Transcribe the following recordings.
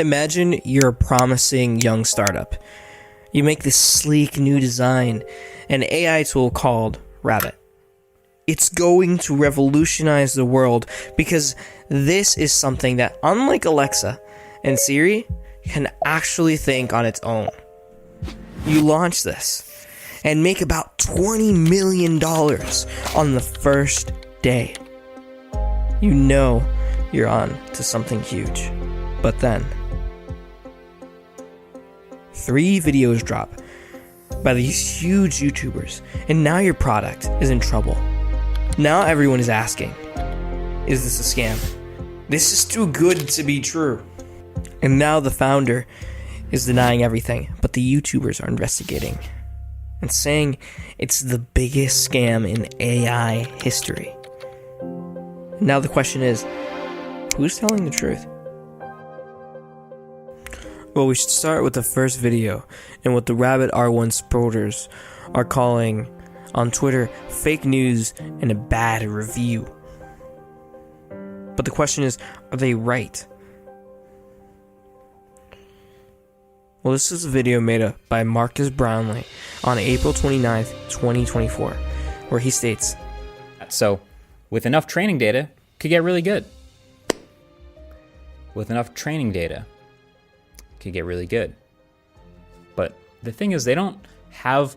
Imagine you're a promising young startup. You make this sleek new design, an AI tool called Rabbit. It's going to revolutionize the world because this is something that, unlike Alexa and Siri, can actually think on its own. You launch this and make about $20 million on the first day. You know you're on to something huge. But then 3 videos drop by these huge YouTubers, and now your product is in trouble. Now everyone is asking, is this a scam? This is too good to be true. And now the founder is denying everything, but the YouTubers are investigating and saying it's the biggest scam in AI history. Now the question is, who's telling the truth? Well, we should start with the first video and what the Rabbit R1 supporters are calling on Twitter fake news and a bad review. But the question is, are they right? Well, this is a video made by Marques Brownlee on April 29th, 2024, where he states, So, with enough training data, could get really good. With enough training data, could get really good. But the thing is, they don't have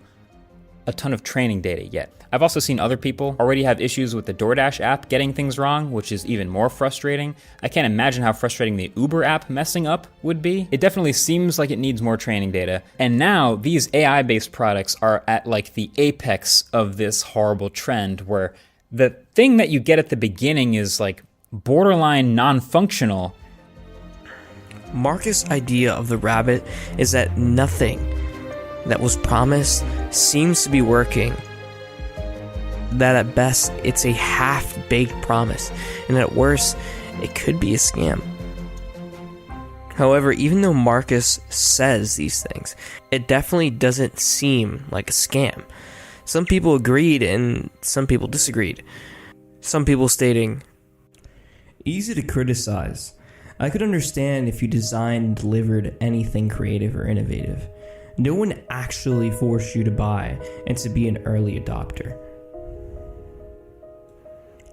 a ton of training data yet. I've also seen other people already have issues with the DoorDash app getting things wrong, which is even more frustrating. I can't imagine how frustrating the Uber app messing up would be. It definitely seems like it needs more training data. And now these AI-based products are at like the apex of this horrible trend where the thing that you get at the beginning is like borderline non-functional. Marcus' idea of the Rabbit is that nothing that was promised seems to be working. That at best, it's a half-baked promise, and at worst, it could be a scam. However, even though Marcus says these things, it definitely doesn't seem like a scam. Some people agreed and some people disagreed. Some people stating, easy to criticize. I could understand if you designed and delivered anything creative or innovative. No one actually forced you to buy and to be an early adopter.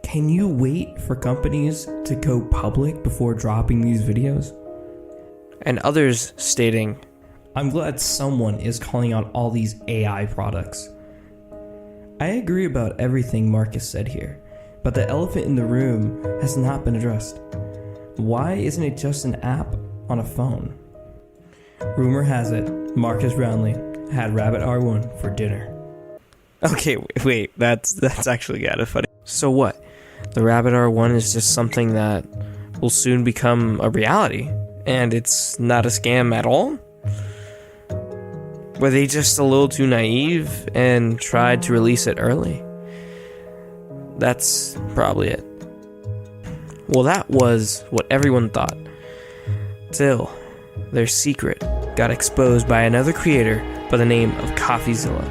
Can you wait for companies to go public before dropping these videos? And others stating, I'm glad someone is calling out all these AI products. I agree about everything Marcus said here, but the elephant in the room has not been addressed. Why isn't it just an app on a phone? Rumor has it, Marques Brownlee had Rabbit R1 for dinner. Okay, wait, that's actually kind of funny. So what? The Rabbit R1 is just something that will soon become a reality, and it's not a scam at all? Were they just a little too naive and tried to release it early? That's probably it. Well, that was what everyone thought. Till their secret got exposed by another creator by the name of Coffeezilla.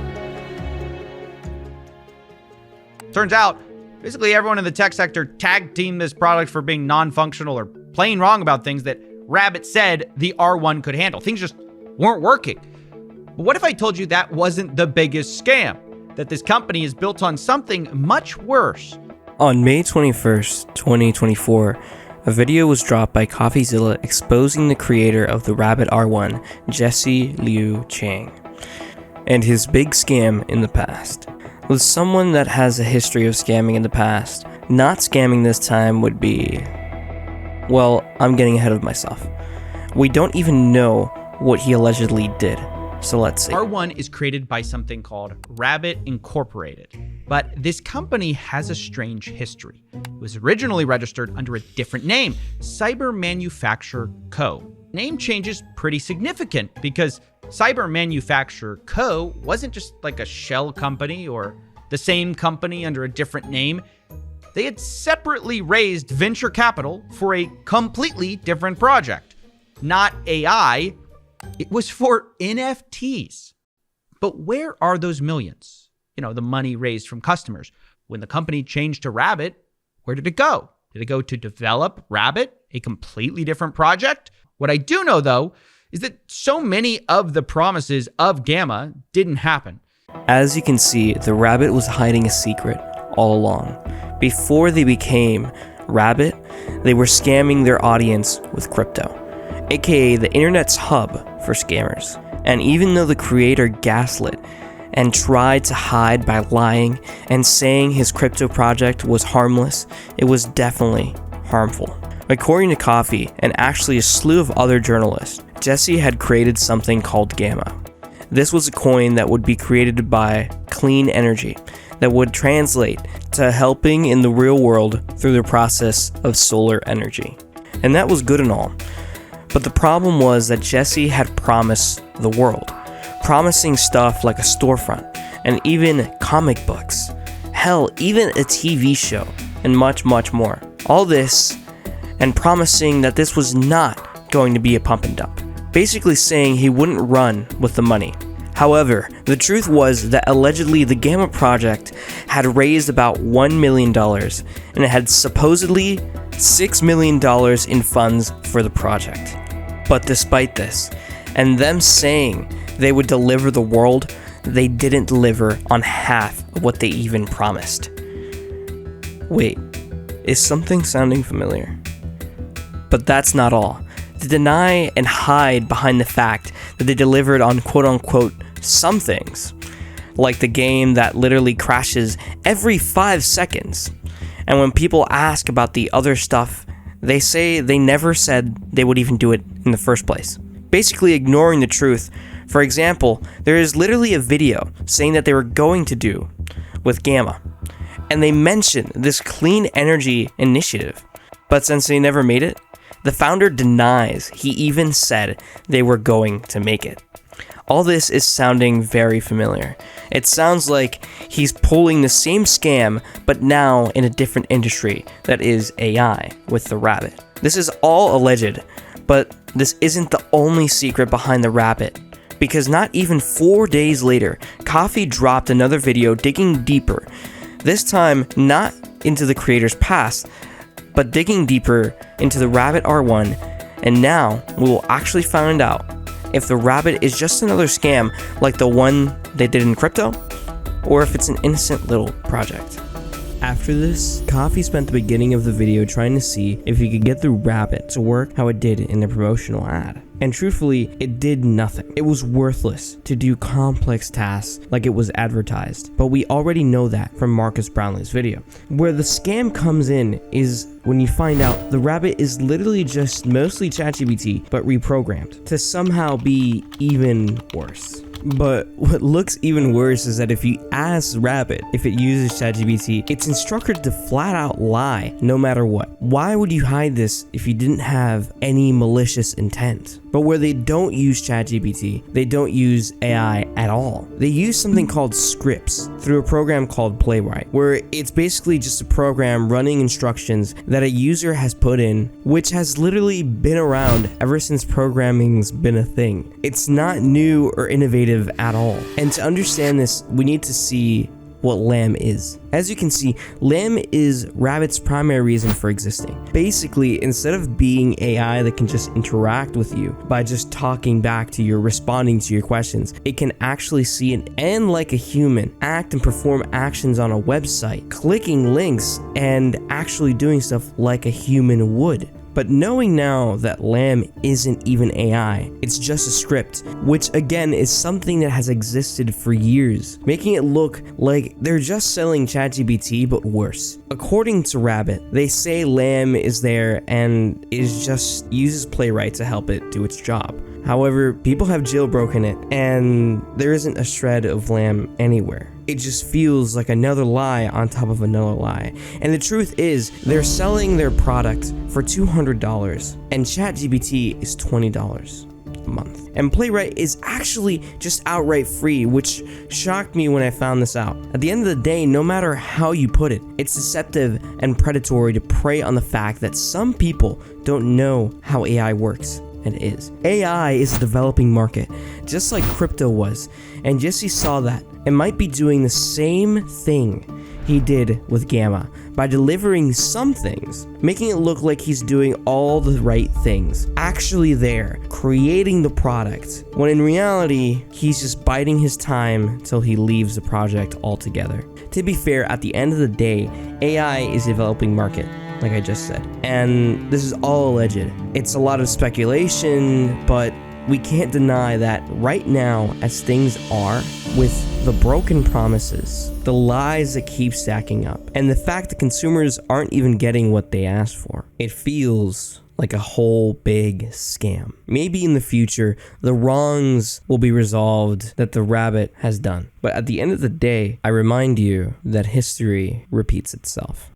Turns out, basically everyone in the tech sector tag-teamed this product for being non-functional or plain wrong about things that Rabbit said the R1 could handle. Things just weren't working. But what if I told you that wasn't the biggest scam? That this company is built on something much worse? On May 21st, 2024, a video was dropped by Coffeezilla exposing the creator of the Rabbit R1, Jesse Liu Chang, and his big scam in the past. With someone that has a history of scamming in the past, not scamming this time would be... Well, I'm getting ahead of myself. We don't even know what he allegedly did, so let's see. R1 is created by something called Rabbit Incorporated, but this company has a strange history. It was originally registered under a different name, Cyber Manufacture Co. Name change is pretty significant because Cyber Manufacture Co. wasn't just like a shell company or the same company under a different name. They had separately raised venture capital for a completely different project. Not AI, it was for NFTs. But where are those millions? You know, the money raised from customers. When the company changed to Rabbit, where did it go? Did it go to develop Rabbit, a completely different project? What I do know, though, is that so many of the promises of Gamma didn't happen. As you can see, the Rabbit was hiding a secret all along. Before they became Rabbit, they were scamming their audience with crypto, aka the internet's hub for scammers. And even though the creator Gaslit and tried to hide by lying and saying his crypto project was harmless, it was definitely harmful. According to Coffee, and actually a slew of other journalists, Jesse had created something called Gamma. This was a coin that would be created by clean energy that would translate to helping in the real world through the process of solar energy. And that was good and all. But the problem was that Jesse had promised the world, promising stuff like a storefront and even comic books, hell, even a TV show, and much, much more. All this, and promising that this was not going to be a pump and dump, basically saying he wouldn't run with the money. However, the truth was that allegedly the Gamma project had raised about $1 million, and it had supposedly $6 million in funds for the project. But despite this, and them saying they would deliver the world, they didn't deliver on half of what they even promised. Wait, is something sounding familiar? But that's not all. To deny and hide behind the fact that they delivered on quote-unquote some things, like the game that literally crashes every 5 seconds. And when people ask about the other stuff, they say they never said they would even do it in the first place, basically ignoring the truth. For example, there is literally a video saying that they were going to do with Gamma, and they mention this clean energy initiative, but since they never made it, the founder denies he even said they were going to make it. All this is sounding very familiar. It sounds like he's pulling the same scam, but now in a different industry, that is AI, with the Rabbit. This is all alleged, but this isn't the only secret behind the Rabbit, because not even 4 days later, Coffee dropped another video digging deeper, this time not into the creator's past, but digging deeper into the Rabbit R1, and now we will actually find out if the Rabbit is just another scam like the one they did in crypto, or if it's an innocent little project. After this, Coffee spent the beginning of the video trying to see if he could get the Rabbit to work how it did in the promotional ad. And truthfully, it did nothing. It was worthless to do complex tasks like it was advertised. But we already know that from Marques Brownlee's video. Where the scam comes in is when you find out the Rabbit is literally just mostly ChatGPT, but reprogrammed to somehow be even worse. But what looks even worse is that if you ask Rabbit if it uses ChatGPT, it's instructed to flat out lie no matter what. Why would you hide this if you didn't have any malicious intent? But where they don't use ChatGPT, they don't use AI at all. They use something called scripts through a program called Playwright, where it's basically just a program running instructions that a user has put in, which has literally been around ever since programming's been a thing. It's not new or innovative at all. And to understand this, we need to see what LAM is. As you can see, LAM is Rabbit's primary reason for existing. Basically, instead of being AI that can just interact with you by just talking back to you, responding to your questions, it can actually see and like a human, act and perform actions on a website, clicking links and actually doing stuff like a human would. But knowing now that LAM isn't even AI, it's just a script, which again is something that has existed for years, making it look like they're just selling ChatGPT but worse. According to Rabbit, they say LAM is there and uses Playwright to help it do its job. However, people have jailbroken it and there isn't a shred of LAM anywhere. It just feels like another lie on top of another lie. And the truth is, they're selling their product for $200 and ChatGPT is $20 a month. And Playwright is actually just outright free, which shocked me when I found this out. At the end of the day, no matter how you put it, it's deceptive and predatory to prey on the fact that some people don't know how AI works. And it is. AI is a developing market, just like crypto was, and Jesse saw that and might be doing the same thing he did with Gamma by delivering some things, making it look like he's doing all the right things, actually there, creating the product, when in reality, he's just biding his time till he leaves the project altogether. To be fair, at the end of the day, AI is a developing market, like I just said, and this is all alleged. It's a lot of speculation, but we can't deny that right now, as things are, with the broken promises, the lies that keep stacking up, and the fact that consumers aren't even getting what they asked for, it feels like a whole big scam. Maybe in the future, the wrongs will be resolved that the rabbit has done. But at the end of the day, I remind you that history repeats itself.